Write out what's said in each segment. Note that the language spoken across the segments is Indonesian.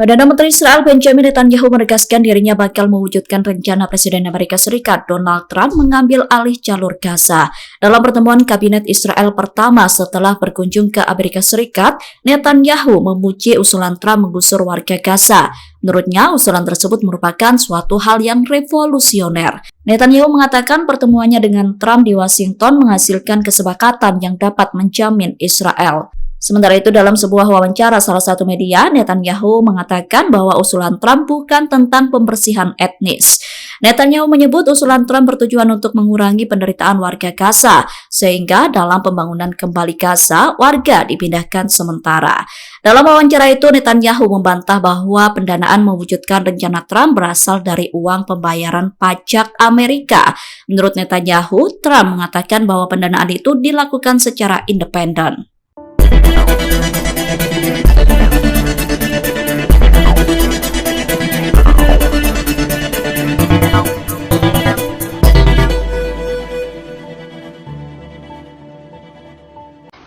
Perdana Menteri Israel Benjamin Netanyahu menegaskan dirinya bakal mewujudkan rencana Presiden Amerika Serikat Donald Trump mengambil alih jalur Gaza. Dalam pertemuan kabinet Israel pertama setelah berkunjung ke Amerika Serikat, Netanyahu memuji usulan Trump menggusur warga Gaza. Menurutnya, usulan tersebut merupakan suatu hal yang revolusioner. Netanyahu mengatakan pertemuannya dengan Trump di Washington menghasilkan kesepakatan yang dapat menjamin Israel. Sementara itu, dalam sebuah wawancara salah satu media, Netanyahu mengatakan bahwa usulan Trump bukan tentang pembersihan etnis. Netanyahu menyebut usulan Trump bertujuan untuk mengurangi penderitaan warga Gaza, sehingga dalam pembangunan kembali Gaza, warga dipindahkan sementara. Dalam wawancara itu, Netanyahu membantah bahwa pendanaan mewujudkan rencana Trump berasal dari uang pembayaran pajak Amerika. Menurut Netanyahu, Trump mengatakan bahwa pendanaan itu dilakukan secara independen.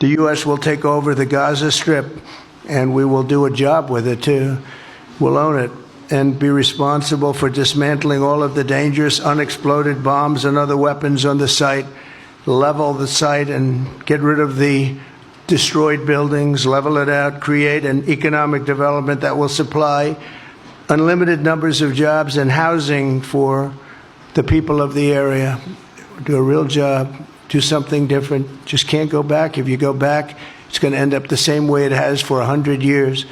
The U.S. will take over the Gaza Strip, and we will do a job with it too. We'll own it and be responsible for dismantling all of the dangerous unexploded bombs and other weapons on the site, level the site and get rid of the destroyed buildings, level it out, create an economic development that will supply unlimited numbers of jobs and housing for the people of the area. Do a real job, do something different. Just can't go back. If you go back, it's going to end up the same way it has for 100 years.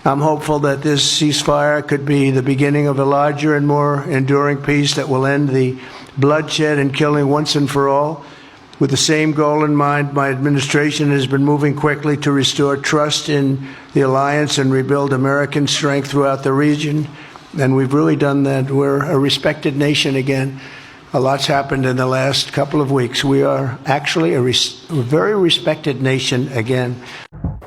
I'm hopeful that this ceasefire could be the beginning of a larger and more enduring peace that will end the bloodshed and killing once and for all. With the same goal in mind, my administration has been moving quickly to restore trust in the alliance and rebuild American strength throughout the region. And we've really done that. We're a respected nation again. A lot's happened in the last couple of weeks. We are actually a very respected nation again.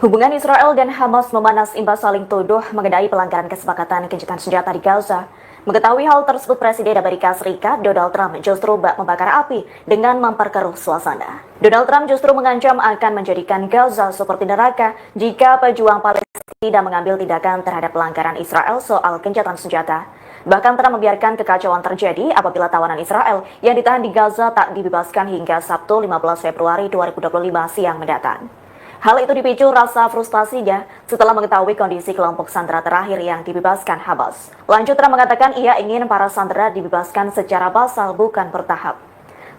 Hubungan Israel dan Hamas memanas imbas saling tuduh mengenai pelanggaran kesepakatan gencatan senjata di Gaza. Mengetahui hal tersebut, Presiden Amerika Serikat Donald Trump justru membakar api dengan memperkeruh suasana. Donald Trump justru mengancam akan menjadikan Gaza seperti neraka jika pejuang Palestina mengambil tindakan terhadap pelanggaran Israel soal gencatan senjata. Bahkan Trump membiarkan kekacauan terjadi apabila tawanan Israel yang ditahan di Gaza tak dibebaskan hingga Sabtu 15 Februari 2025 siang mendatang. Hal itu dipicu rasa frustasinya setelah mengetahui kondisi kelompok sandera terakhir yang dibebaskan Hamas. Lanjut, Trump mengatakan ia ingin para sandera dibebaskan secara massal bukan bertahap.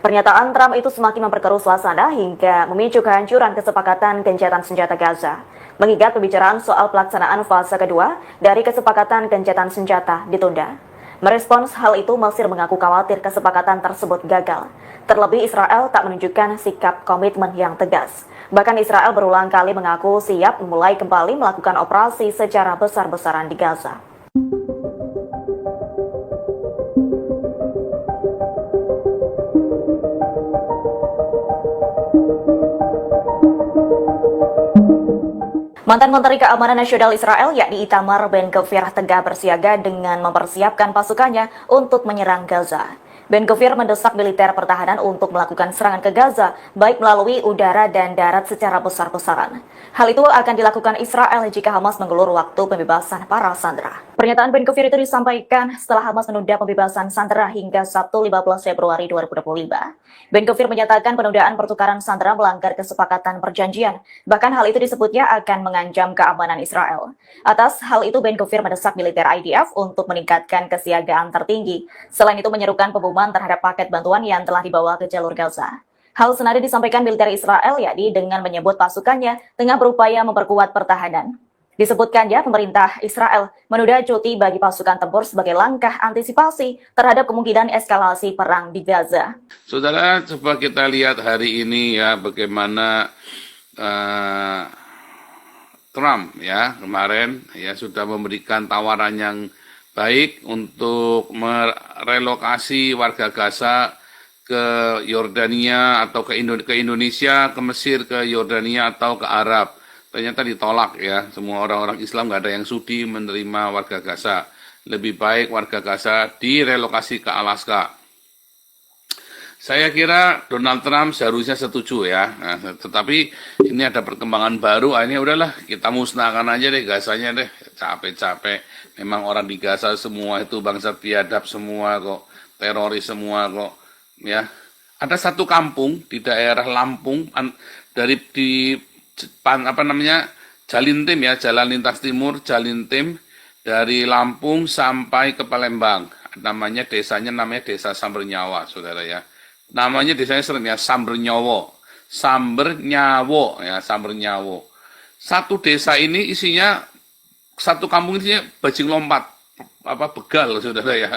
Pernyataan Trump itu semakin memperkeruh suasana hingga memicu kehancuran kesepakatan gencatan senjata Gaza. Mengingat pembicaraan soal pelaksanaan fase kedua dari kesepakatan gencatan senjata ditunda. Merespons hal itu, Mesir mengaku khawatir kesepakatan tersebut gagal. Terlebih Israel tak menunjukkan sikap komitmen yang tegas. Bahkan Israel berulang kali mengaku siap mulai kembali melakukan operasi secara besar-besaran di Gaza. Mantan Menteri Keamanan Nasional Israel yakni Itamar Ben-Gvir tengah bersiaga dengan mempersiapkan pasukannya untuk menyerang Gaza. Ben-Gvir mendesak militer pertahanan untuk melakukan serangan ke Gaza, baik melalui udara dan darat secara besar-besaran. Hal itu akan dilakukan Israel jika Hamas mengulur waktu pembebasan para sandera. Pernyataan Ben-Gvir itu disampaikan setelah Hamas menunda pembebasan sandera hingga Sabtu 15 Februari 2025. Ben-Gvir menyatakan penundaan pertukaran sandera melanggar kesepakatan perjanjian. Bahkan hal itu disebutnya akan mengancam keamanan Israel. Atas hal itu, Ben-Gvir mendesak militer IDF untuk meningkatkan kesiagaan tertinggi. Selain itu menyerukan pengumuman terhadap paket bantuan yang telah dibawa ke jalur Gaza. Hal senada disampaikan militer Israel yakni dengan menyebut pasukannya tengah berupaya memperkuat pertahanan. Disebutkannya pemerintah Israel menunda cuti bagi pasukan tempur sebagai langkah antisipasi terhadap kemungkinan eskalasi perang di Gaza. Saudara, coba kita lihat hari ini ya bagaimana Trump ya kemarin ya sudah memberikan tawaran yang baik untuk merelokasi warga Gaza ke Yordania atau ke Indonesia, ke Mesir, ke Yordania atau ke Arab. Ternyata ditolak ya, semua orang-orang Islam nggak ada yang sudi menerima warga Gaza. Lebih baik warga Gaza direlokasi ke Alaska. Saya kira Donald Trump seharusnya setuju ya, tetapi ini ada perkembangan baru, ini udahlah kita musnahkan aja deh Gazanya deh. capek-capek. Memang orang di Gaza semua itu bangsa biadab semua kok, teroris semua kok, ya. Ada satu kampung di daerah Lampung dari apa namanya Jalintim ya, Jalan Lintas Timur Jalintim dari Lampung sampai ke Palembang. Desanya namanya Desa Sambernyawa, saudara ya. Namanya desanya sering ya, Sambernyawo. Sambernyawo ya, Sambernyawo. Satu desa ini isinya, satu kampung isinya bajing lompat, begal, saudara ya.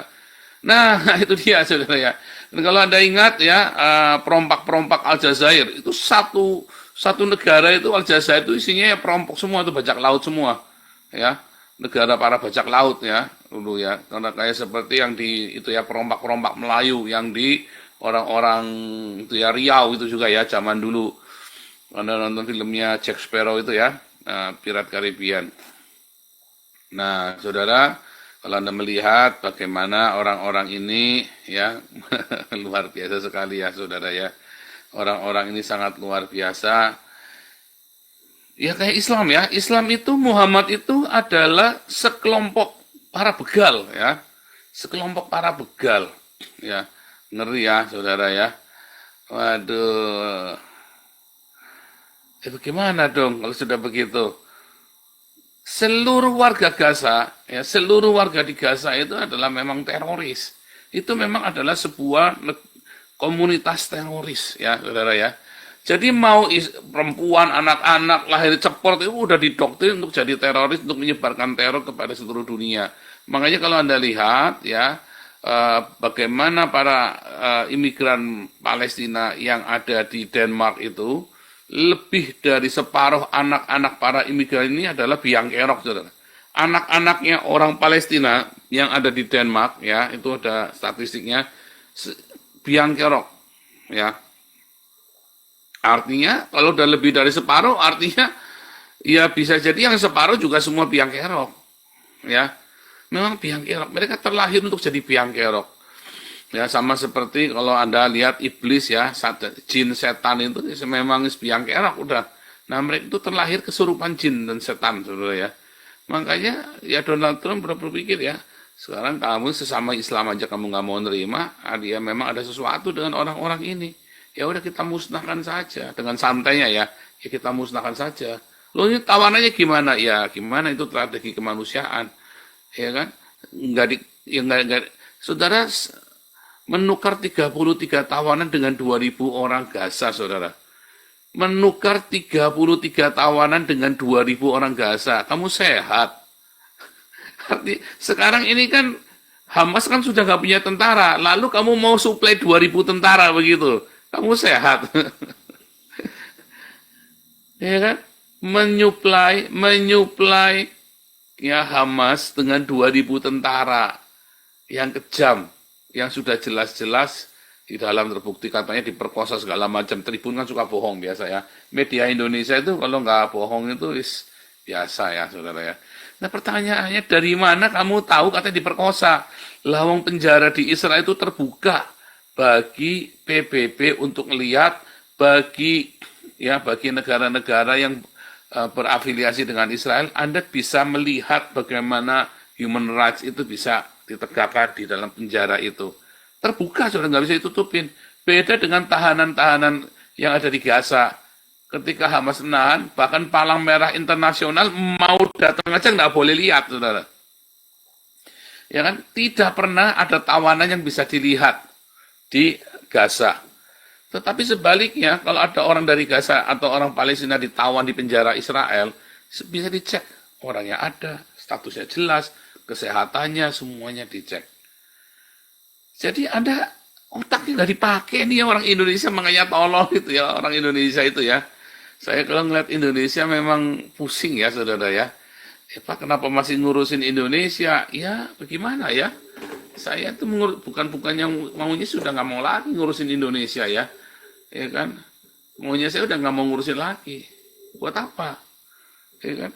Nah, itu dia, saudara ya. Dan kalau Anda ingat ya, perompak-perompak Aljazair, itu satu negara itu, Aljazair itu isinya ya perampok semua, itu bajak laut semua. Ya, negara para bajak laut ya, dulu ya. Karena kayak seperti yang di, itu ya, perompak-perompak Melayu, yang di orang-orang itu ya, Riau itu juga ya, zaman dulu. Anda nonton filmnya Jack Sparrow itu ya, Pirat Caribbean. Nah, saudara, kalau Anda melihat bagaimana orang-orang ini ya luar biasa sekali ya, saudara ya. Orang-orang ini sangat luar biasa. Ya kayak Islam ya. Islam itu, Muhammad itu adalah sekelompok para begal ya. Sekelompok para begal ya. Ngeri ya, saudara ya. Waduh. Bagaimana dong kalau sudah begitu? Seluruh warga Gaza, ya, seluruh warga di Gaza itu adalah memang teroris. Itu memang adalah sebuah komunitas teroris, ya, saudara ya. Jadi mau perempuan, anak-anak lahir cepot itu udah didoktrin untuk jadi teroris, untuk menyebarkan teror kepada seluruh dunia. Makanya kalau Anda lihat, ya, bagaimana para imigran Palestina yang ada di Denmark itu, lebih dari separuh anak-anak para imigran ini adalah biang kerok, saudara. Anak-anaknya orang Palestina yang ada di Denmark, ya, itu ada statistiknya, biang kerok, ya. Artinya, kalau udah lebih dari separuh, artinya, ya bisa jadi yang separuh juga semua biang kerok, ya. Memang biang kerok, mereka terlahir untuk jadi biang kerok. Ya, sama seperti kalau Anda lihat iblis ya, jin setan itu memang biang kerok udah. Nah, mereka itu terlahir kesurupan jin dan setan, saudara ya. Makanya ya Donald Trump berpikir ya, sekarang kamu sesama Islam aja kamu nggak mau nerima, dia memang ada sesuatu dengan orang-orang ini. Ya udah kita musnahkan saja dengan santainya ya, ya kita musnahkan saja. Loh ini tawanannya gimana? Ya gimana itu strategi kemanusiaan, ya kan? Enggak, saudara. Menukar 33 tawanan dengan 2.000 orang Gaza, saudara. Menukar 33 tawanan dengan 2.000 orang Gaza. Kamu sehat. Arti, sekarang ini kan Hamas kan sudah nggak punya tentara. Lalu kamu mau suplai 2.000 tentara begitu. Kamu sehat. Ya kan? Menyuplai ya Hamas dengan 2.000 tentara yang kejam, yang sudah jelas-jelas di dalam terbukti katanya diperkosa segala macam. Tribun kan suka bohong biasa ya. Media Indonesia itu kalau nggak bohong itu biasa ya, saudara ya. Nah pertanyaannya, dari mana kamu tahu katanya diperkosa? Lawang penjara di Israel itu terbuka bagi PBB untuk melihat, bagi negara-negara yang berafiliasi dengan Israel. Anda bisa melihat bagaimana human rights itu bisa ditegakkan di dalam penjara itu. Terbuka, saudara, nggak bisa ditutupin. Beda dengan tahanan-tahanan yang ada di Gaza. Ketika Hamas menahan, bahkan Palang Merah Internasional mau datang aja nggak boleh lihat, saudara. Ya kan? Tidak pernah ada tawanan yang bisa dilihat di Gaza. Tetapi sebaliknya, kalau ada orang dari Gaza atau orang Palestina ditawan di penjara Israel, bisa dicek. Orangnya ada, statusnya jelas, kesehatannya, semuanya dicek. Jadi Anda otaknya nggak dipakai nih ya orang Indonesia, makanya tolong itu ya orang Indonesia itu ya. Saya kalau ngeliat Indonesia memang pusing ya, saudara ya. Pak, kenapa masih ngurusin Indonesia? Ya, bagaimana ya? Saya tuh bukan yang maunya sudah nggak mau lagi ngurusin Indonesia ya. Ya kan? Maunya saya udah nggak mau ngurusin lagi. Buat apa? Ya kan?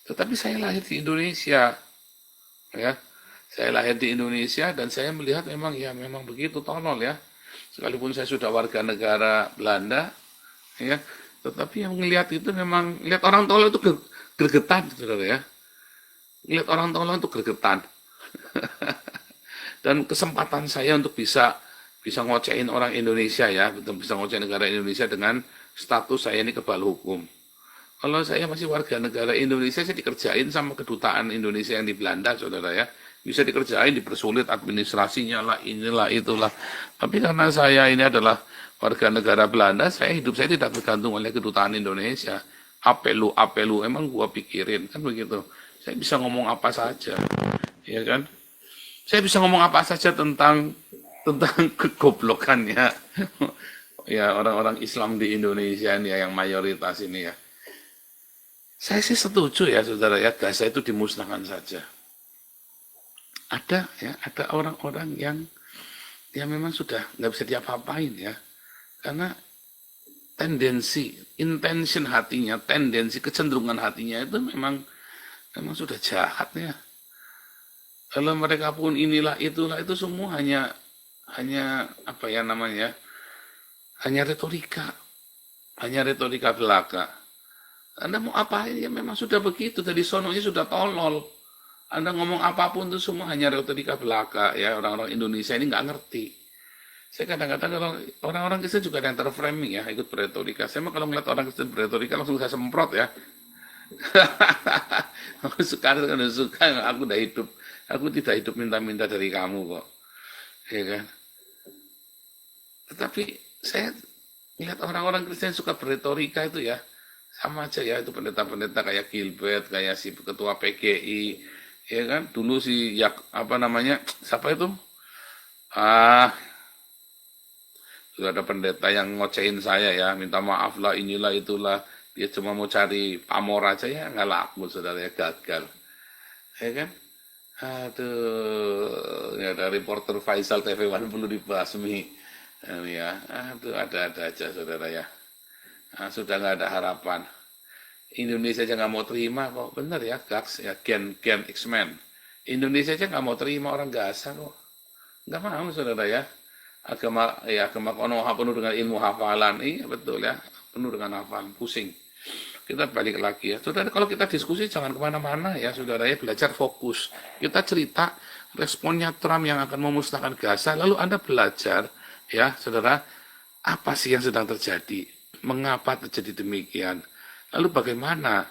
Tetapi saya lahir di Indonesia. Ya, saya lahir di Indonesia dan saya melihat memang begitu, tolol ya. Sekalipun saya sudah warga negara Belanda, ya, tetapi yang melihat itu memang lihat orang tolol itu gregetan, saudara ya. Lihat orang tolong itu gregetan. Dan kesempatan saya untuk bisa ngocehin orang Indonesia ya, betul bisa ngocehin negara Indonesia dengan status saya ini kebal hukum. Kalau saya masih warga negara Indonesia, saya dikerjain sama kedutaan Indonesia yang di Belanda, saudara ya. Bisa dikerjain, dipersulit administrasinya lah, inilah, itulah. Tapi karena saya ini adalah warga negara Belanda, hidup saya tidak tergantung oleh kedutaan Indonesia. Apelu, emang gua pikirin, kan begitu. Saya bisa ngomong apa saja, ya kan? Saya bisa ngomong apa saja tentang kegoblokannya ya orang-orang Islam di Indonesia ini ya, yang mayoritas ini ya. Saya sih setuju ya saudara ya, Gaza itu dimusnahkan saja. Ada orang-orang yang memang sudah nggak bisa diapa-apain ya, karena intention hatinya, kecenderungan hatinya itu memang sudah jahat ya. Kalau mereka pun inilah itulah, itu semua hanya apa ya namanya, hanya retorika belaka. Anda mau apa ya, memang sudah begitu, tadi sononya sudah tolol. Anda ngomong apapun itu semua hanya retorika belaka ya. Orang-orang Indonesia ini nggak ngerti. Saya kadang-kadang kalau orang-orang Kristen juga ada yang terframing ya, ikut beretorika. Saya mah kalau ngeliat orang Kristen beretorika langsung saya semprot ya. Aku suka, aku udah hidup. Aku tidak hidup minta-minta dari kamu kok. Ya kan? Tetapi saya lihat orang-orang Kristen suka beretorika itu ya, sama aja ya, itu pendeta-pendeta kayak Gilbert, kayak si ketua PGI, ya kan? Dulu si siapa itu? Sudah ada pendeta yang ngocehin saya ya, minta maaf lah, inilah itulah. Dia cuma mau cari pamor aja ya, nggak laku, saudara ya, gagal. Ya kan? Aduh, ya ada reporter Faisal TV1 perlu dibasmi. Ya, aduh, ada aja saudara ya. Sudah nggak ada harapan. Indonesia aja nggak mau terima kok, bener ya, Gax ya, Gen X-Men. Indonesia aja nggak mau terima orang Gaza kok, nggak mau saudara ya. Agama Konoha penuh dengan ilmu hafalan, iya betul ya, penuh dengan hafalan, pusing. Kita balik lagi ya, saudara. Kalau kita diskusi jangan kemana-mana ya, saudara ya, belajar fokus. Kita cerita responnya Trump yang akan memusnahkan Gaza, lalu Anda belajar ya, saudara, apa sih yang sedang terjadi, mengapa terjadi demikian, lalu bagaimana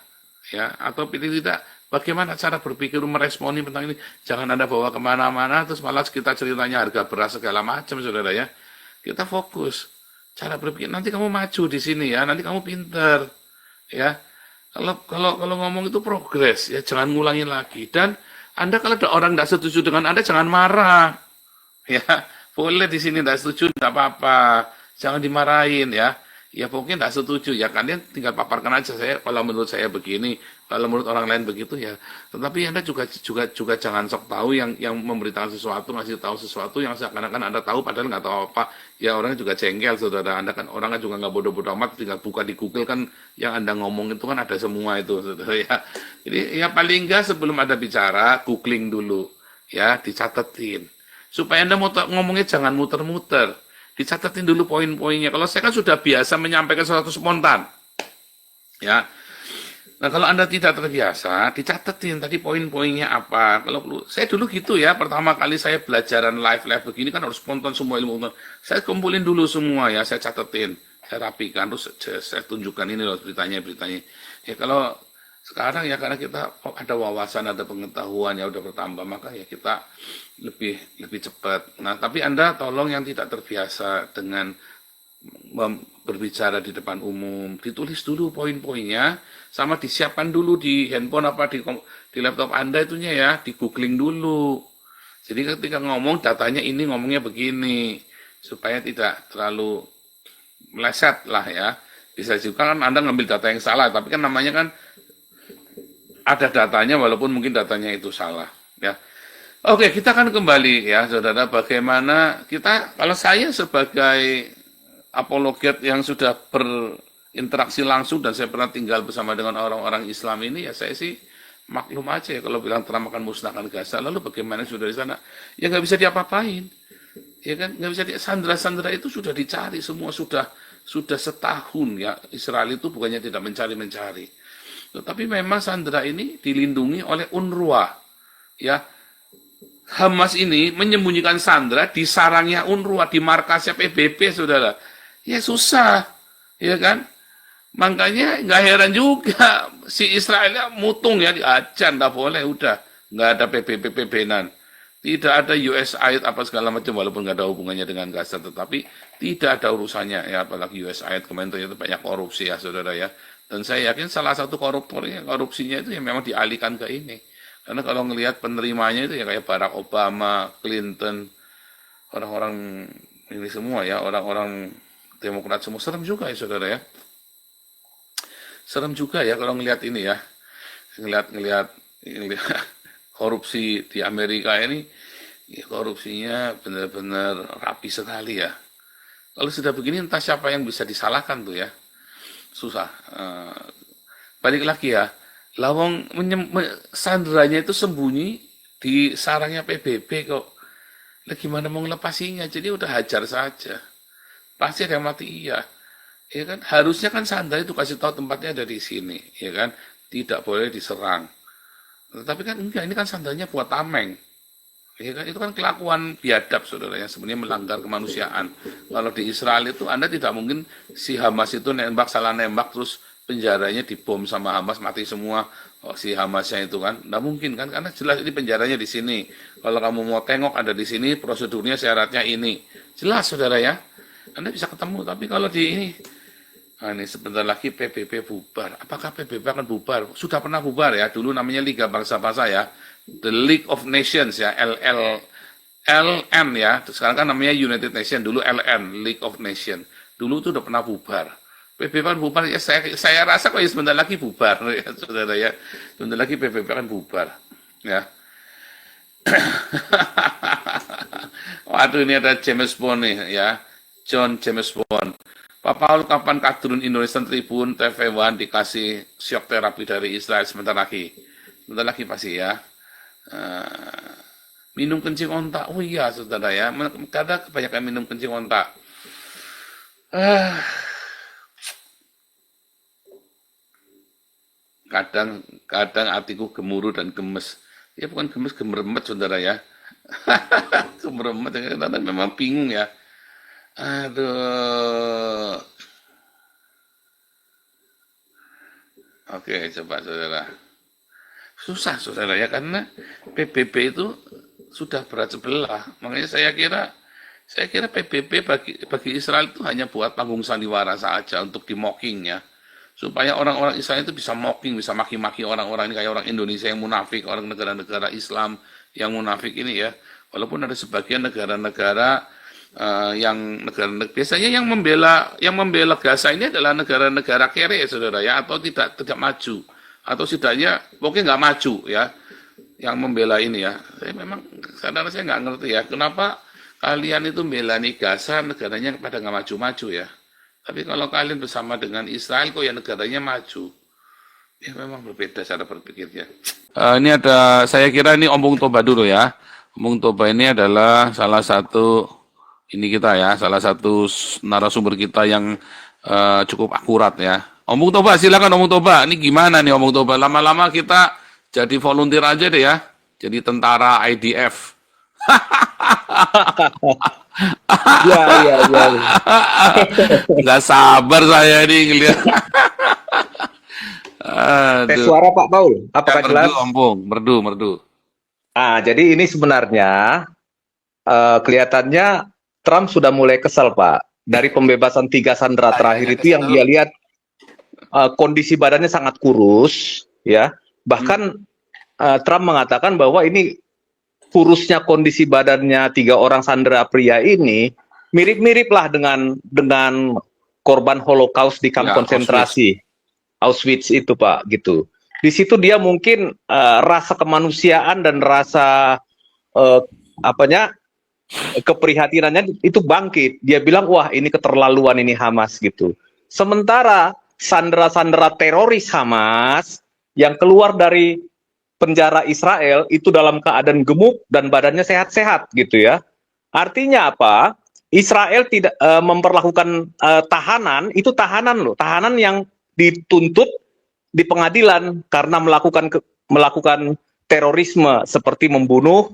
ya, atau pilih tidak, bagaimana cara berpikir meresponi tentang ini. Jangan Anda bawa kemana-mana terus malah kita ceritanya harga beras segala macam, saudara ya. Kita fokus cara berpikir, nanti kamu maju di sini ya, nanti kamu pinter ya. Kalau ngomong itu progres ya, jangan ngulangin lagi. Dan Anda kalau ada orang tidak setuju dengan Anda, jangan marah ya. Boleh di sini tidak setuju, tidak apa-apa, jangan dimarahin ya. Ya pokoknya tidak setuju ya, kalian tinggal paparkan aja, saya kalau menurut saya begini, kalau menurut orang lain begitu ya. Tetapi Anda juga jangan sok tahu yang memberitakan sesuatu, ngasih tahu sesuatu yang seakan-akan Anda tahu padahal nggak tahu apa. Ya orangnya juga jengkel, saudara. Anda kan orangnya juga nggak bodoh-bodoh amat, tinggal buka di Google kan yang Anda ngomong itu kan ada semua itu, saudara ya. Jadi ya paling nggak sebelum Anda bicara, googling dulu ya, dicatetin. Supaya Anda ngomongnya jangan muter-muter. Dicatatin dulu poin-poinnya. Kalau saya kan sudah biasa menyampaikan sesuatu spontan. Ya. Nah, kalau Anda tidak terbiasa, dicatatin tadi poin-poinnya apa. Kalau perlu, saya dulu gitu ya, pertama kali saya belajaran live begini kan harus spontan semua ilmu. Saya kumpulin dulu semua ya, saya catatin, saya rapikan, terus saya tunjukkan ini loh beritanya. Ya kalau sekarang ya karena kita ada wawasan, ada pengetahuan ya udah bertambah, maka ya kita lebih cepat. Nah, tapi Anda tolong yang tidak terbiasa dengan berbicara di depan umum, ditulis dulu poin-poinnya, sama disiapkan dulu di handphone apa di laptop Anda itunya ya, di googling dulu. Jadi ketika ngomong datanya ini ngomongnya begini, supaya tidak terlalu meleset lah ya. Bisa juga kan Anda ngambil data yang salah, tapi kan namanya kan ada datanya walaupun mungkin datanya itu salah ya. Oke, kita akan kembali ya saudara, bagaimana kita, kalau saya sebagai apologet yang sudah berinteraksi langsung dan saya pernah tinggal bersama dengan orang-orang Islam ini ya, saya sih maklum aja ya kalau bilang Trump akan musnahkan Gaza, lalu bagaimana sudah di sana ya nggak bisa diapa-apain ya kan, nggak bisa sandera itu sudah dicari semua, sudah setahun ya. Israel itu bukannya tidak mencari. Tetapi memang sandera ini dilindungi oleh UNRWA. Ya, Hamas ini menyembunyikan sandera di sarangnya UNRWA, di markasnya PBB, saudara. Ya susah, ya kan? Makanya nggak heran juga si Israel mutung ya, diajar, nggak boleh, udah. Nggak ada PBB-PBB-nan. Tidak ada USAID apa segala macam, walaupun nggak ada hubungannya dengan Gaza, tetapi tidak ada urusannya ya, apalagi USAID kemarin ternyata banyak korupsi ya, saudara ya. Dan saya yakin salah satu koruptornya, korupsinya itu yang memang dialihkan ke ini. Karena kalau ngelihat penerimanya itu ya kayak Barack Obama, Clinton, orang-orang ini semua ya, orang-orang Demokrat semua, serem juga ya, saudara ya. Serem juga ya kalau ngelihat ini ya, ngelihat korupsi di Amerika ini, ya korupsinya benar-benar rapi sekali ya. Kalau sudah begini entah siapa yang bisa disalahkan tuh ya, susah. Balik lagi ya, lawang sandranya itu sembunyi di sarangnya PBB kok. Lah gimana mau ngelepasinya? Jadi udah hajar saja. Pasti ada yang mati, iya. Ya kan, harusnya kan sandra itu kasih tahu tempatnya ada di sini, ya kan? Tidak boleh diserang. Tetapi kan enggak, ini kan sandranya buat tameng. Ya kan, itu kan kelakuan biadab, saudara, yang sebenarnya melanggar kemanusiaan. Kalau di Israel itu Anda tidak mungkin si Hamas itu nembak, salah nembak, terus penjaranya dibom sama Hamas, mati semua si Hamasnya itu kan. Nggak mungkin kan, karena jelas ini penjaranya di sini. Kalau kamu mau tengok ada di sini, prosedurnya syaratnya ini. Jelas, saudara ya. Anda bisa ketemu, tapi kalau di ini, nah ini sebentar lagi PBB bubar. Apakah PBB akan bubar? Sudah pernah bubar ya, dulu namanya Liga Bangsa-Bangsa ya. The League of Nations ya, LN ya, sekarang kan namanya United Nations, dulu LN, League of Nations, dulu itu udah pernah bubar. PBB kan bubar, ya saya rasa kok ya sebentar lagi bubar, ya, saudara ya, sebentar lagi PBB kan bubar, ya. Waduh, ini ada James Bond nih ya, John James Bond. Pak Paul, kapan kadrun Indonesian Tribune TV One dikasih shock terapi dari Israel? Sebentar lagi pasti ya. Minum kencing onta, oh iya saudara ya, kadang kebanyakan minum kencing onta. Kadang hatiku gemuruh dan gemes. Ya bukan gemes, gemeremet saudara ya. Gemeremet, kadang memang bingung ya. Aduh. Oke, coba saudara. Susah saudara ya, karena PBB itu sudah berat sebelah. Makanya saya kira PBB bagi Israel itu hanya buat panggung sandiwara saja untuk di-mocking ya. Supaya orang-orang Israel itu bisa mocking, bisa maki-maki orang-orang ini kayak orang Indonesia yang munafik, orang negara-negara Islam yang munafik ini ya. Walaupun ada sebagian negara-negara biasanya yang membela Gaza ini adalah negara-negara kere saudara ya, atau tidak maju, atau setidaknya pokoknya nggak maju ya, yang membela ini ya. Saya nggak ngerti ya, kenapa kalian itu membela nih Gaza, negaranya pada nggak maju-maju ya. Tapi kalau kalian bersama dengan Israel kok ya negaranya maju. Ya memang berbeda cara berpikirnya. Ini ada, saya kira ini Ompong Toba dulu ya. Ompong Toba ini adalah salah satu narasumber kita yang cukup akurat ya. Ompong Toba, silakan Ompong Toba. Ini gimana nih Ompong Toba? Lama-lama kita jadi volunteer aja deh ya. Jadi tentara IDF. Ya. Nggak sabar saya ini ngeliat. Tes suara Pak Paul, apakah merdu, jelas? Ompong, merdu. Jadi ini sebenarnya kelihatannya Trump sudah mulai kesal Pak. Dari pembebasan 3 sandera terakhir itu yang dia lihat kondisi badannya sangat kurus, ya. Bahkan Trump mengatakan bahwa ini kurusnya kondisi badannya 3 orang sandera pria ini mirip-mirip lah dengan korban Holocaust di kamp konsentrasi Auschwitz itu Pak, gitu. Di situ dia mungkin rasa kemanusiaan dan rasa keprihatinannya itu bangkit. Dia bilang, wah ini keterlaluan ini Hamas gitu. Sementara sandera-sandera teroris Hamas yang keluar dari penjara Israel itu dalam keadaan gemuk dan badannya sehat-sehat gitu ya. Artinya apa? Israel tidak memperlakukan tahanan, itu tahanan loh, tahanan yang dituntut di pengadilan karena melakukan terorisme seperti membunuh,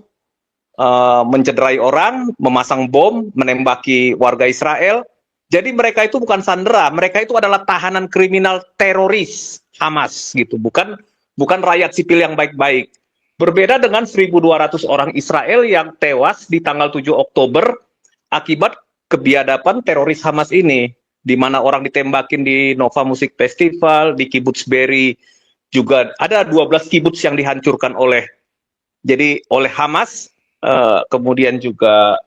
mencederai orang, memasang bom, menembaki warga Israel. Jadi mereka itu bukan sandera, mereka itu adalah tahanan kriminal teroris Hamas gitu, bukan rakyat sipil yang baik-baik. Berbeda dengan 1.200 orang Israel yang tewas di tanggal 7 Oktober akibat kebiadaban teroris Hamas ini, di mana orang ditembakin di Nova Music Festival, di Kibbutz Be'eri juga ada 12 kibbutz yang dihancurkan oleh Hamas, kemudian juga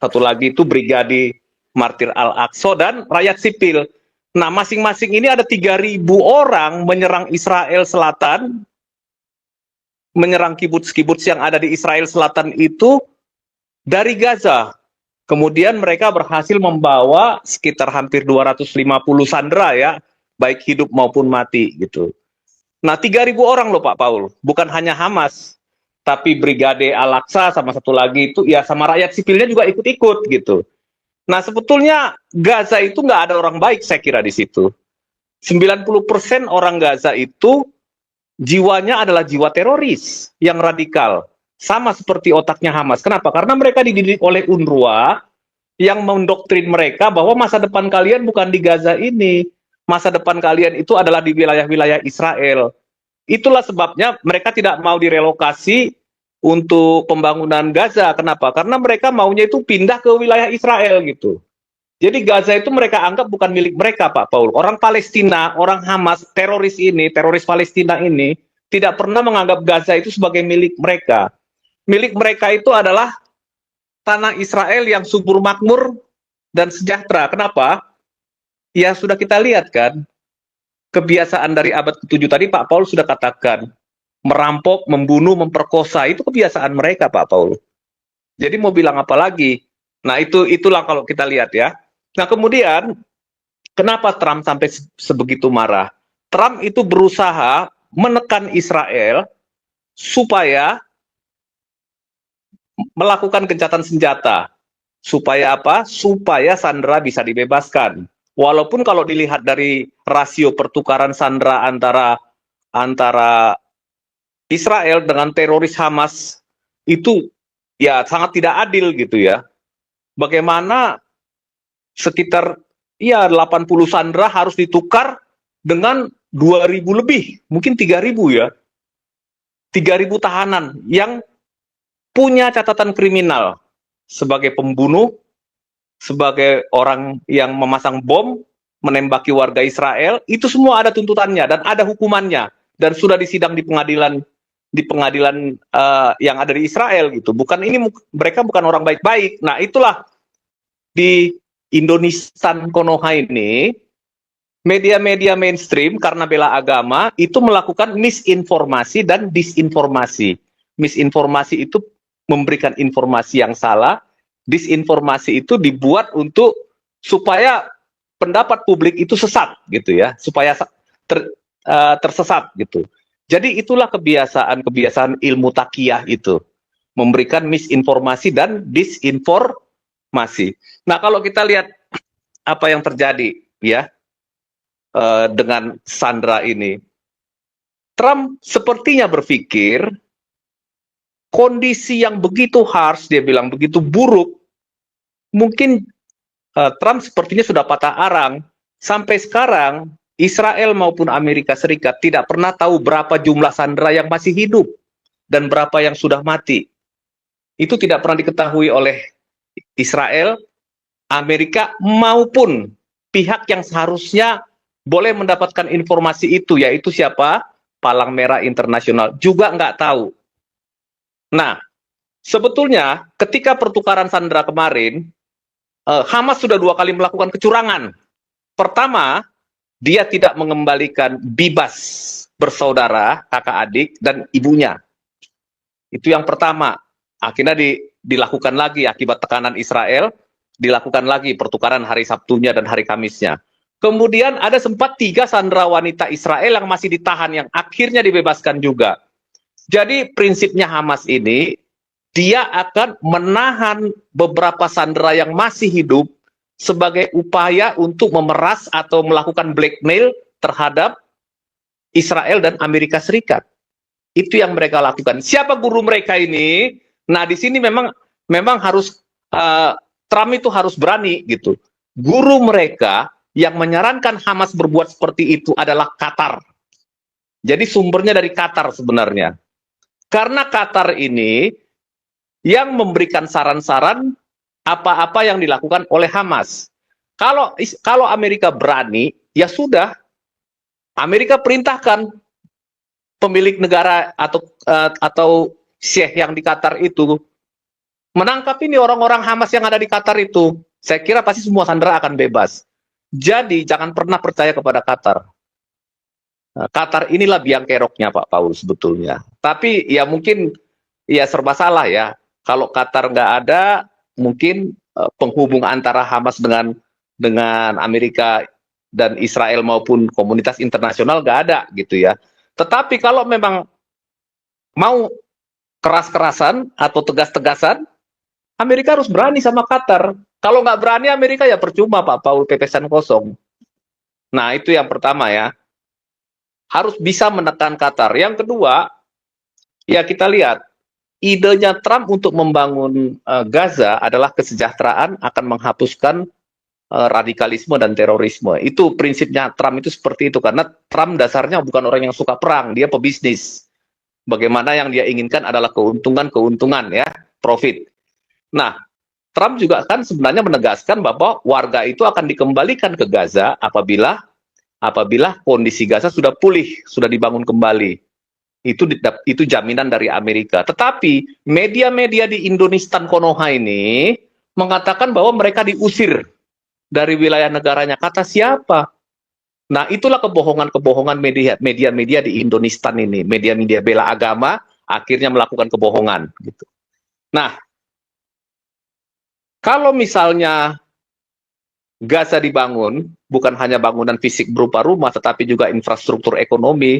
satu lagi itu Brigade Martir Al-Aqsa dan rakyat sipil. Nah, masing-masing ini ada 3.000 orang menyerang Israel Selatan, menyerang kibbutz-kibbutz yang ada di Israel Selatan itu dari Gaza. Kemudian mereka berhasil membawa sekitar hampir 250 sandera ya, baik hidup maupun mati gitu. Nah, 3.000 orang loh Pak Paul, bukan hanya Hamas, tapi Brigade Al-Aqsa sama satu lagi itu ya sama rakyat sipilnya juga ikut-ikut gitu. Nah, sebetulnya Gaza itu nggak ada orang baik saya kira di situ. 90% orang Gaza itu jiwanya adalah jiwa teroris yang radikal. Sama seperti otaknya Hamas. Kenapa? Karena mereka dididik oleh UNRWA yang mendoktrin mereka bahwa masa depan kalian bukan di Gaza ini. Masa depan kalian itu adalah di wilayah-wilayah Israel. Itulah sebabnya mereka tidak mau direlokasi untuk pembangunan Gaza. Kenapa? Karena mereka maunya itu pindah ke wilayah Israel gitu. Jadi Gaza itu mereka anggap bukan milik mereka, Pak Paul. Orang Palestina, orang Hamas, teroris Palestina ini, tidak pernah menganggap Gaza itu sebagai milik mereka. Milik mereka itu adalah tanah Israel yang subur makmur dan sejahtera. Kenapa? Ya sudah kita lihat kan, kebiasaan dari abad ke-7 tadi Pak Paul sudah katakan, merampok, membunuh, memperkosa, itu kebiasaan mereka Pak Paul. Jadi mau bilang apa lagi? Nah itulah kalau kita lihat ya. Nah kemudian, kenapa Trump sampai sebegitu marah? Trump itu berusaha menekan Israel supaya melakukan gencatan senjata. Supaya apa? Supaya sandera bisa dibebaskan. Walaupun kalau dilihat dari rasio pertukaran sandera antara Israel dengan teroris Hamas itu ya sangat tidak adil gitu ya. Bagaimana sekitar 80 sandera harus ditukar dengan 2.000 lebih, mungkin 3.000 ya. 3.000 tahanan yang punya catatan kriminal sebagai pembunuh, sebagai orang yang memasang bom, menembaki warga Israel, itu semua ada tuntutannya dan ada hukumannya dan sudah disidang di pengadilan yang ada di Israel gitu. Mereka bukan orang baik-baik. Nah, itulah di Indonesia Konoha ini media-media mainstream karena bela agama itu melakukan misinformasi dan disinformasi. Misinformasi itu memberikan informasi yang salah, disinformasi itu dibuat supaya pendapat publik itu sesat gitu ya, supaya tersesat gitu. Jadi itulah kebiasaan ilmu takiyah itu, memberikan misinformasi dan disinformasi. Nah kalau kita lihat apa yang terjadi ya dengan sandera ini, Trump sepertinya berpikir kondisi yang begitu harsh, dia bilang begitu buruk, mungkin Trump sepertinya sudah patah arang. Sampai sekarang Israel maupun Amerika Serikat tidak pernah tahu berapa jumlah sandera yang masih hidup dan berapa yang sudah mati. Itu tidak pernah diketahui oleh Israel, Amerika maupun pihak yang seharusnya boleh mendapatkan informasi itu, yaitu siapa? Palang Merah Internasional juga nggak tahu. Nah, sebetulnya ketika pertukaran sandera kemarin, Hamas sudah 2 kali melakukan kecurangan. Pertama, dia tidak mengembalikan Bibas bersaudara, kakak adik, dan ibunya. Itu yang pertama. Akhirnya dilakukan lagi akibat tekanan Israel, dilakukan lagi pertukaran hari Sabtunya dan hari Kamisnya. Kemudian ada sempat 3 sandera wanita Israel yang masih ditahan, yang akhirnya dibebaskan juga. Jadi prinsipnya Hamas ini, dia akan menahan beberapa sandera yang masih hidup sebagai upaya untuk memeras atau melakukan blackmail terhadap Israel dan Amerika Serikat. Itu yang mereka lakukan. Siapa guru mereka ini? Nah, di sini memang harus Trump itu harus berani gitu. Guru mereka yang menyarankan Hamas berbuat seperti itu adalah Qatar. Jadi sumbernya dari Qatar sebenarnya. Karena Qatar ini yang memberikan saran-saran apa-apa yang dilakukan oleh Hamas. Kalau Amerika berani, ya sudah, Amerika perintahkan pemilik negara atau syekh yang di Qatar itu menangkap ini orang-orang Hamas yang ada di Qatar itu. Saya kira pasti semua sandera akan bebas. Jadi jangan pernah percaya kepada Qatar. Nah, Qatar inilah biang keroknya Pak Paul sebetulnya. Tapi ya mungkin ya serba salah ya. Kalau Qatar nggak ada, mungkin penghubung antara Hamas dengan Amerika dan Israel maupun komunitas internasional nggak ada gitu ya. Tetapi kalau memang mau keras-kerasan atau tegas-tegasan, Amerika harus berani sama Qatar. Kalau nggak berani Amerika ya percuma Pak Paul, pepesan kosong. Nah itu yang pertama ya. Harus bisa menekan Qatar. Yang kedua, ya kita lihat, idenya Trump untuk membangun Gaza adalah kesejahteraan akan menghapuskan radikalisme dan terorisme. Itu prinsipnya Trump itu seperti itu. Karena Trump dasarnya bukan orang yang suka perang, dia pebisnis. Bagaimana yang dia inginkan adalah keuntungan ya, profit. Nah, Trump juga kan sebenarnya menegaskan bahwa warga itu akan dikembalikan ke Gaza apabila kondisi Gaza sudah pulih, sudah dibangun kembali. Itu jaminan dari Amerika. Tetapi media-media di Indonesia Konoha ini mengatakan bahwa mereka diusir dari wilayah negaranya. Kata siapa? Nah, itulah kebohongan-kebohongan media-media di Indonesia ini. Media-media bela agama akhirnya melakukan kebohongan gitu. Nah, kalau misalnya Gaza dibangun, bukan hanya bangunan fisik berupa rumah, tetapi juga infrastruktur ekonomi,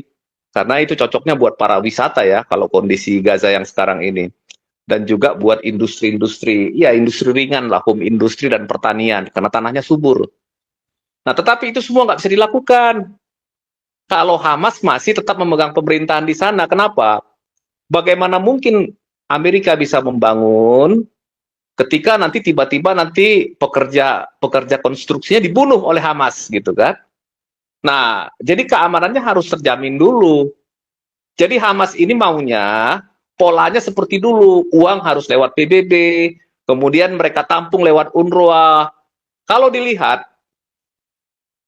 karena itu cocoknya buat para wisata ya, kalau kondisi Gaza yang sekarang ini. Dan juga buat industri-industri, ya industri ringan lah, home industri dan pertanian, karena tanahnya subur. Nah, tetapi itu semua nggak bisa dilakukan. Kalau Hamas masih tetap memegang pemerintahan di sana, kenapa? Bagaimana mungkin Amerika bisa membangun ketika nanti tiba-tiba pekerja konstruksinya dibunuh oleh Hamas gitu kan? Nah, jadi keamanannya harus terjamin dulu. Jadi Hamas ini maunya polanya seperti dulu, uang harus lewat PBB, kemudian mereka tampung lewat UNRWA. Kalau dilihat,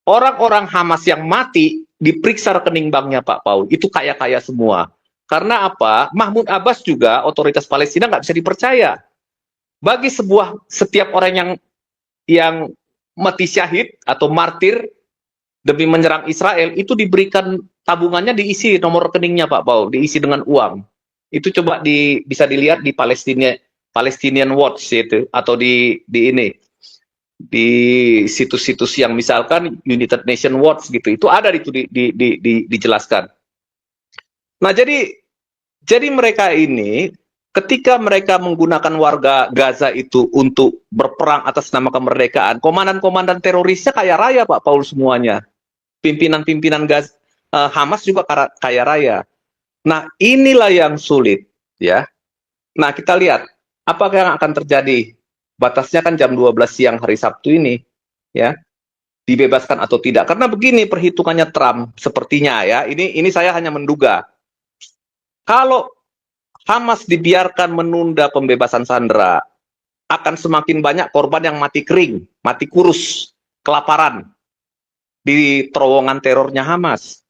orang-orang Hamas yang mati diperiksa rekening banknya Pak Paul, itu kaya-kaya semua. Karena apa? Mahmud Abbas juga, otoritas Palestina nggak bisa dipercaya. Bagi setiap orang yang mati syahid atau martir demi menyerang Israel, itu diberikan tabungannya, diisi nomor rekeningnya Pak Paul, diisi dengan uang. Itu coba bisa dilihat di Palestinian Watch itu, atau di situs-situs yang misalkan United Nations Watch gitu, itu ada itu dijelaskan. Nah, jadi mereka ini ketika mereka menggunakan warga Gaza itu untuk berperang atas nama kemerdekaan, komandan-komandan terorisnya kaya raya Pak Paul semuanya. Pimpinan-pimpinan Hamas juga kaya raya. Nah, inilah yang sulit ya. Nah, kita lihat apakah yang akan terjadi. Batasnya kan jam 12 siang hari Sabtu ini ya. Dibebaskan atau tidak. Karena begini perhitungannya Trump sepertinya ya. Ini saya hanya menduga. Kalau Hamas dibiarkan menunda pembebasan sandera, akan semakin banyak korban yang mati kering, mati kurus, kelaparan di terowongan terornya Hamas.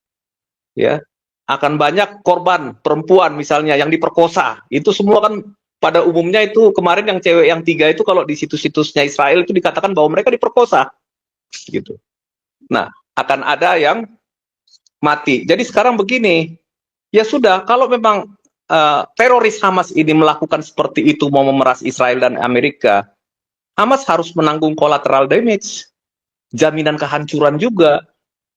Ya, akan banyak korban perempuan misalnya yang diperkosa. Itu semua kan pada umumnya itu kemarin yang cewek yang 3 itu kalau di situs-situsnya Israel itu dikatakan bahwa mereka diperkosa. Gitu. Nah, akan ada yang mati. Jadi sekarang begini, ya sudah, kalau memang teroris Hamas ini melakukan seperti itu, mau memeras Israel dan Amerika, Hamas harus menanggung collateral damage, jaminan kehancuran juga.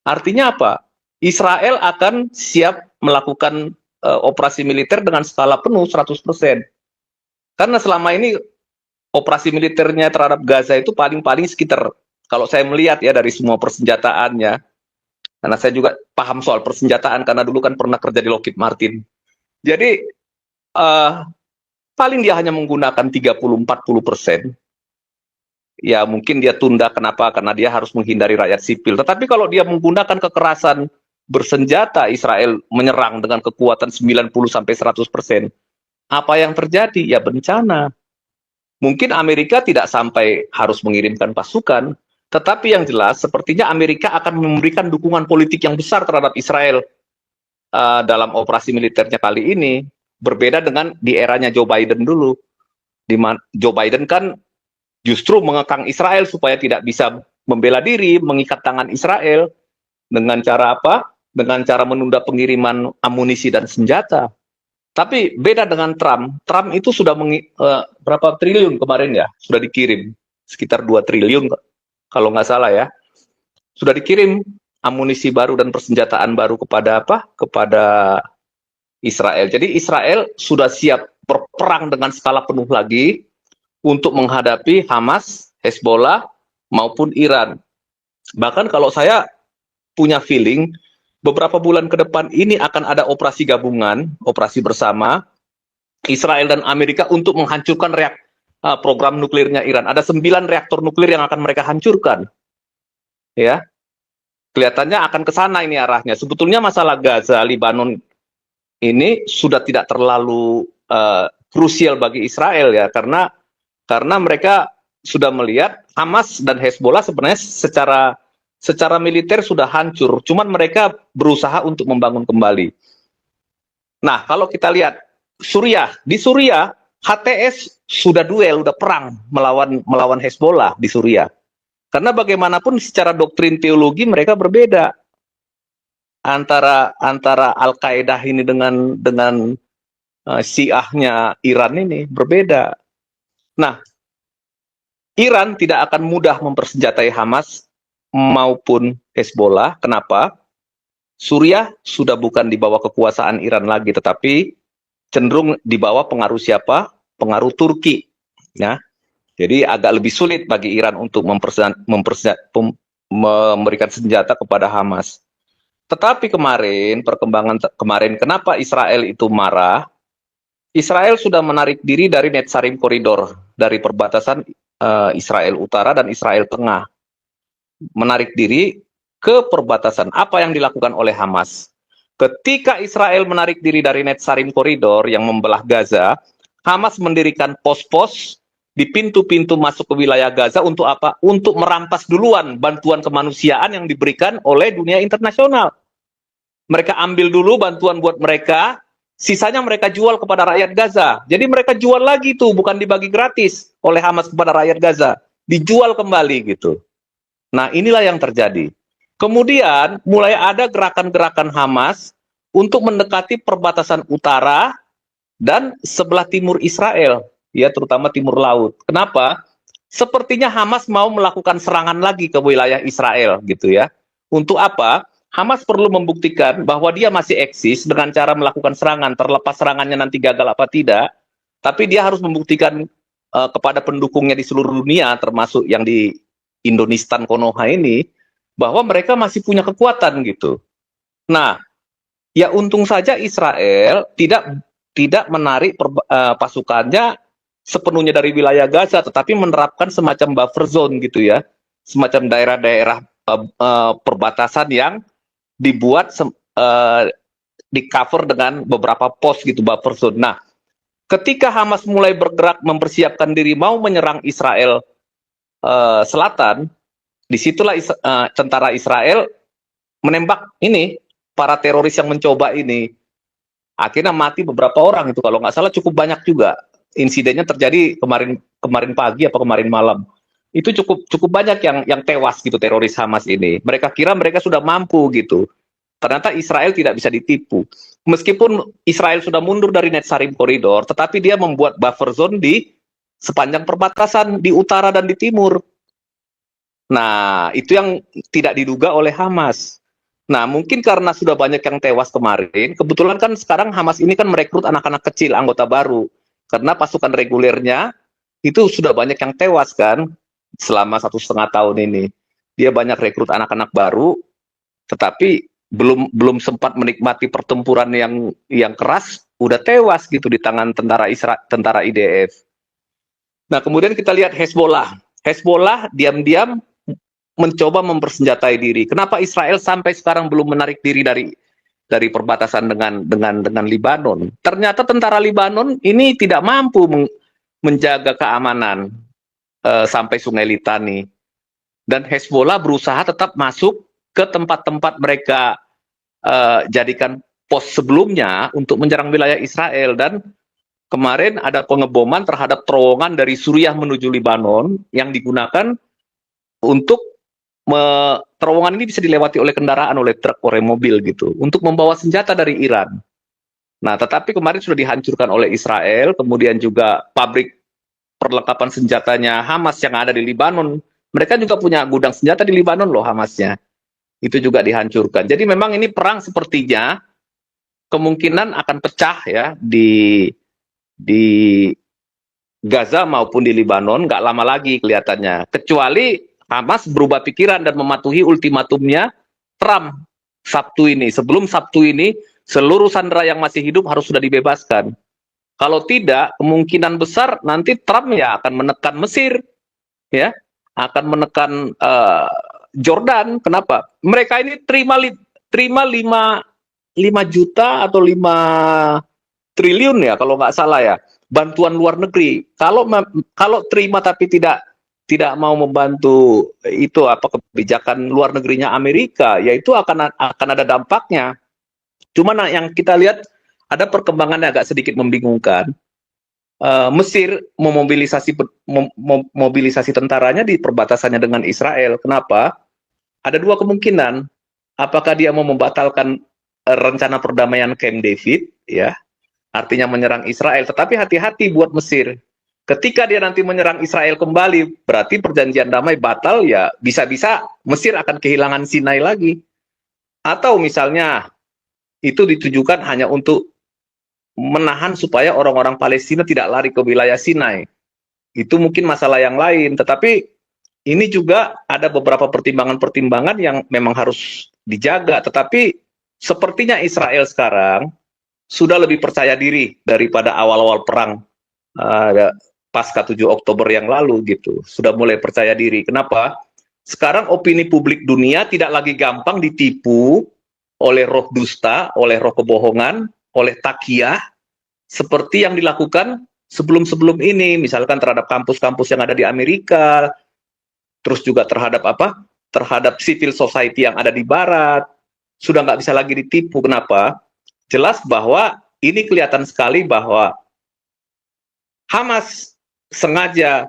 Artinya apa? Israel akan siap melakukan operasi militer dengan skala penuh 100%. Karena selama ini operasi militernya terhadap Gaza itu paling-paling sekitar, kalau saya melihat ya dari semua persenjataannya, Karena saya juga paham soal persenjataan karena dulu kan pernah kerja di Lockheed Martin. Jadi paling dia hanya menggunakan 30-40%. Ya mungkin dia tunda, kenapa? Karena dia harus menghindari rakyat sipil. Tetapi kalau dia menggunakan kekerasan bersenjata, Israel menyerang dengan kekuatan 90-100%, apa yang terjadi? Ya bencana. Mungkin Amerika tidak sampai harus mengirimkan pasukan, tetapi yang jelas sepertinya Amerika akan memberikan dukungan politik yang besar terhadap Israel dalam operasi militernya kali ini. Berbeda dengan di eranya Joe Biden dulu. Joe Biden kan justru mengekang Israel supaya tidak bisa membela diri, mengikat tangan Israel dengan cara apa? Dengan cara menunda pengiriman amunisi dan senjata. Tapi beda dengan Trump. Trump itu sudah berapa triliun kemarin ya? Sudah dikirim sekitar 2 triliun kalau nggak salah ya. Sudah dikirim amunisi baru dan persenjataan baru kepada apa? Kepada Israel. Jadi Israel sudah siap berperang dengan skala penuh lagi untuk menghadapi Hamas, Hezbollah, maupun Iran. Bahkan kalau saya punya feeling, beberapa bulan ke depan ini akan ada operasi gabungan, operasi bersama, Israel dan Amerika untuk menghancurkan program nuklirnya Iran. Ada 9 reaktor nuklir yang akan mereka hancurkan. Ya, kelihatannya akan ke sana ini arahnya. Sebetulnya masalah Gaza, Libanon ini sudah tidak terlalu krusial bagi Israel ya, karena mereka sudah melihat Hamas dan Hezbollah sebenarnya secara militer sudah hancur, cuman mereka berusaha untuk membangun kembali. Nah, kalau kita lihat di Suriah HTS sudah duel, sudah perang melawan Hezbollah di Suriah. Karena bagaimanapun secara doktrin teologi mereka berbeda. Antara Al-Qaeda ini dengan Syiahnya Iran ini berbeda. Nah, Iran tidak akan mudah mempersenjatai Hamas maupun Hezbollah. Kenapa? Suriah sudah bukan di bawah kekuasaan Iran lagi, tetapi cenderung di bawah pengaruh siapa? Pengaruh Turki. Ya. Jadi agak lebih sulit bagi Iran untuk memberikan senjata kepada Hamas. Tetapi perkembangan kemarin, kenapa Israel itu marah? Israel sudah menarik diri dari Netzarim Koridor, dari perbatasan Israel Utara dan Israel Tengah. Menarik diri ke perbatasan. Apa yang dilakukan oleh Hamas? Ketika Israel menarik diri dari Netzarim Koridor yang membelah Gaza, Hamas mendirikan pos-pos di pintu-pintu masuk ke wilayah Gaza untuk apa? Untuk merampas duluan bantuan kemanusiaan yang diberikan oleh dunia internasional. Mereka ambil dulu bantuan buat mereka, sisanya mereka jual kepada rakyat Gaza. Jadi mereka jual lagi tuh, bukan dibagi gratis oleh Hamas kepada rakyat Gaza. Dijual kembali gitu. Nah, inilah yang terjadi. Kemudian mulai ada gerakan-gerakan Hamas untuk mendekati perbatasan utara dan sebelah timur Israel, ya terutama timur laut. Kenapa? Sepertinya Hamas mau melakukan serangan lagi ke wilayah Israel gitu ya. Untuk apa? Hamas perlu membuktikan bahwa dia masih eksis dengan cara melakukan serangan, terlepas serangannya nanti gagal apa tidak. Tapi dia harus membuktikan kepada pendukungnya di seluruh dunia, termasuk yang di Indonesia Konoha ini, bahwa mereka masih punya kekuatan gitu. Nah, ya untung saja Israel tidak menarik pasukannya sepenuhnya dari wilayah Gaza, tetapi menerapkan semacam buffer zone gitu ya, semacam daerah-daerah perbatasan yang dibuat di cover dengan beberapa pos gitu, buffer zone. Nah, ketika Hamas mulai bergerak mempersiapkan diri mau menyerang Israel selatan, disitulah tentara Israel menembak ini para teroris yang mencoba ini. Akhirnya mati beberapa orang itu, kalau nggak salah cukup banyak juga. Insidennya terjadi kemarin pagi apa kemarin malam. Itu cukup banyak yang tewas gitu, teroris Hamas ini. Mereka kira mereka sudah mampu gitu. Ternyata Israel tidak bisa ditipu. Meskipun Israel sudah mundur dari Netzarim Koridor, tetapi dia membuat buffer zone di sepanjang perbatasan di utara dan di timur. Nah, itu yang tidak diduga oleh Hamas. Nah, mungkin karena sudah banyak yang tewas kemarin, kebetulan kan sekarang Hamas ini kan merekrut anak-anak kecil, anggota baru. Karena pasukan regulernya itu sudah banyak yang tewas kan selama 1,5 tahun ini. Dia banyak rekrut anak-anak baru, tetapi belum sempat menikmati pertempuran yang keras, udah tewas gitu di tangan tentara IDF. Nah, kemudian kita lihat Hezbollah. Hezbollah diam-diam mencoba mempersenjatai diri. Kenapa Israel sampai sekarang belum menarik diri dari perbatasan dengan Libanon? Ternyata tentara Libanon ini tidak mampu menjaga keamanan sampai Sungai Litani. Dan Hezbollah berusaha tetap masuk ke tempat-tempat mereka jadikan pos sebelumnya untuk menyerang wilayah Israel. Dan kemarin ada pengeboman terhadap terowongan dari Suriah menuju Libanon yang digunakan untuk terowongan ini bisa dilewati oleh kendaraan, oleh truk, oleh mobil gitu, untuk membawa senjata dari Iran. Nah, tetapi kemarin sudah dihancurkan oleh Israel, kemudian juga pabrik perlengkapan senjatanya Hamas yang ada di Libanon. Mereka juga punya gudang senjata di Libanon loh, Hamasnya. Itu juga dihancurkan. Jadi memang ini perang sepertinya kemungkinan akan pecah ya di Gaza maupun di Libanon, nggak lama lagi kelihatannya. Kecuali Hamas berubah pikiran dan mematuhi ultimatumnya Trump Sabtu ini. Sebelum Sabtu ini, seluruh sandera yang masih hidup harus sudah dibebaskan. Kalau tidak, kemungkinan besar nanti Trump ya akan menekan Mesir, ya, akan menekan Jordan. Kenapa? Mereka ini terima 5 juta atau 5 triliun ya kalau nggak salah ya, bantuan luar negeri. Kalau terima tapi tidak mau membantu itu kebijakan luar negerinya Amerika, ya itu akan ada dampaknya. Cuma yang kita lihat ada perkembangan yang agak sedikit membingungkan. Mesir memobilisasi tentaranya di perbatasannya dengan Israel. Kenapa? Ada 2 kemungkinan. Apakah dia mau membatalkan rencana perdamaian Camp David, ya, artinya menyerang Israel. Tetapi hati-hati buat Mesir. Ketika dia nanti menyerang Israel kembali, berarti perjanjian damai batal, ya bisa-bisa Mesir akan kehilangan Sinai lagi. Atau misalnya itu ditujukan hanya untuk menahan supaya orang-orang Palestina tidak lari ke wilayah Sinai. Itu mungkin masalah yang lain, tetapi ini juga ada beberapa pertimbangan-pertimbangan yang memang harus dijaga. Tetapi sepertinya Israel sekarang sudah lebih percaya diri daripada awal-awal perang pasca 7 Oktober yang lalu gitu. Sudah mulai percaya diri. Kenapa? Sekarang opini publik dunia tidak lagi gampang ditipu oleh roh dusta, oleh roh kebohongan, oleh takiyah, seperti yang dilakukan sebelum-sebelum ini, misalkan terhadap kampus-kampus yang ada di Amerika, terus juga terhadap civil society yang ada di Barat, sudah nggak bisa lagi ditipu. Kenapa? Jelas bahwa ini kelihatan sekali bahwa Hamas sengaja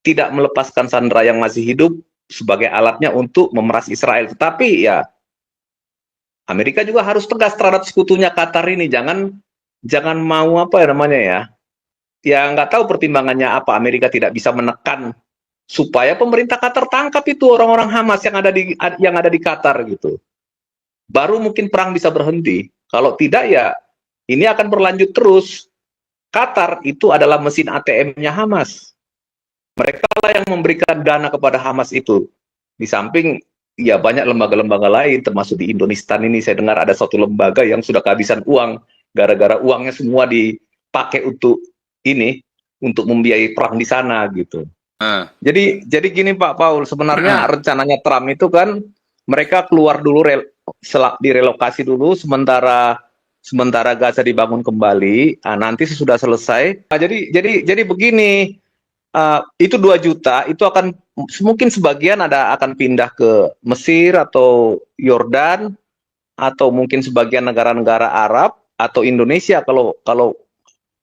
tidak melepaskan sandera yang masih hidup sebagai alatnya untuk memeras Israel. Tetapi ya Amerika juga harus tegas terhadap sekutunya Qatar ini. Jangan mau ya nggak tahu pertimbangannya apa. Amerika tidak bisa menekan supaya pemerintah Qatar tangkap itu orang-orang Hamas yang ada di Qatar gitu. Baru mungkin perang bisa berhenti. Kalau tidak ya ini akan berlanjut terus. Qatar itu adalah mesin ATM-nya Hamas. Mereka lah yang memberikan dana kepada Hamas itu. Di samping ya banyak lembaga-lembaga lain, termasuk di Indonesia ini saya dengar ada satu lembaga yang sudah kehabisan uang, gara-gara uangnya semua dipakai untuk membiayai perang di sana gitu. Jadi gini Pak Paul, sebenarnya rencananya Trump itu kan mereka keluar dulu direlokasi dulu sementara Gaza dibangun kembali. Nanti sesudah selesai. Jadi begini, itu 2 juta itu akan mungkin sebagian akan pindah ke Mesir atau Yordan atau mungkin sebagian negara-negara Arab atau Indonesia kalau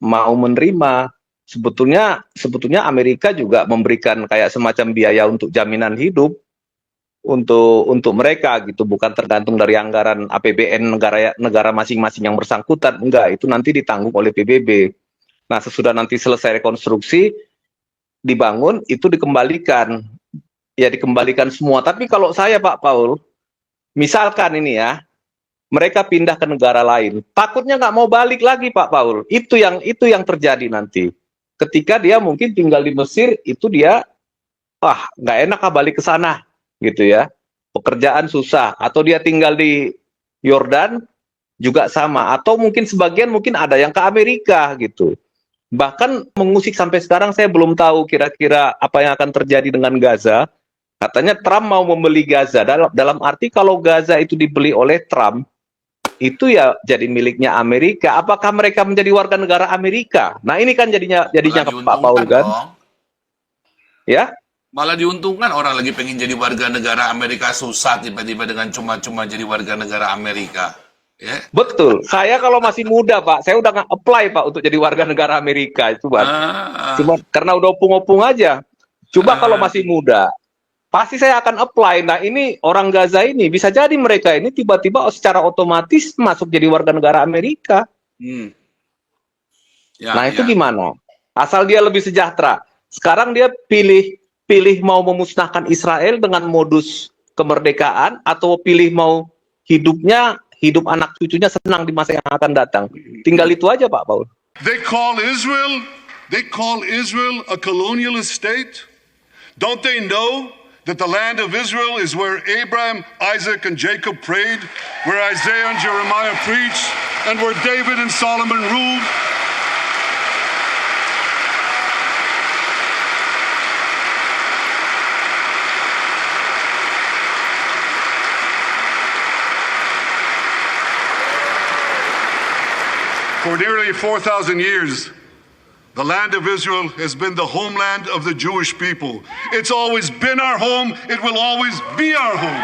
mau menerima. Sebetulnya Amerika juga memberikan kayak semacam biaya untuk jaminan hidup untuk mereka gitu, bukan tergantung dari anggaran APBN negara masing-masing yang bersangkutan. Enggak, itu nanti ditanggung oleh PBB. Nah, sesudah nanti selesai rekonstruksi dibangun, itu dikembalikan semua. Tapi kalau saya Pak Paul, misalkan ini ya, mereka pindah ke negara lain, takutnya nggak mau balik lagi Pak Paul. Itu yang terjadi nanti. Ketika dia mungkin tinggal di Mesir, itu dia nggak enak balik ke sana gitu ya. pekerjaan susah, atau dia tinggal di Yordan juga sama, atau mungkin sebagian mungkin ada yang ke Amerika gitu. Bahkan mengusik sampai sekarang saya belum tahu kira-kira apa yang akan terjadi dengan Gaza. Katanya Trump mau membeli Gaza, dalam arti kalau Gaza itu dibeli oleh Trump, itu ya jadi miliknya Amerika. Apakah mereka menjadi warga negara Amerika? Nah ini kan jadinya Pak Paul kan? Dong. Ya? Malah diuntungkan, orang lagi pengen jadi warga negara Amerika susah tiba-tiba dengan cuma-cuma jadi warga negara Amerika. Ya. Betul. Saya kalau masih muda, Pak, saya udah nggak apply, Pak, untuk jadi warga negara Amerika itu, Pak. Cuma karena udah opung-opung aja. Coba kalau masih muda, pasti saya akan apply. Nah, ini orang Gaza ini bisa jadi mereka ini tiba-tiba secara otomatis masuk jadi warga negara Amerika. Ya, nah, itu gimana? Asal dia lebih sejahtera. Sekarang dia pilih mau memusnahkan Israel dengan modus kemerdekaan, atau pilih mau hidup anak cucunya senang di masa yang akan datang. Tinggal itu aja, Pak Paul. They call Israel a colonialist state. Don't they know that the land of Israel is where Abraham, Isaac, and Jacob prayed, where Isaiah and Jeremiah preached, and where David and Solomon ruled? For nearly 4,000 years, the land of Israel has been the homeland of the Jewish people. It's always been our home. It will always be our home.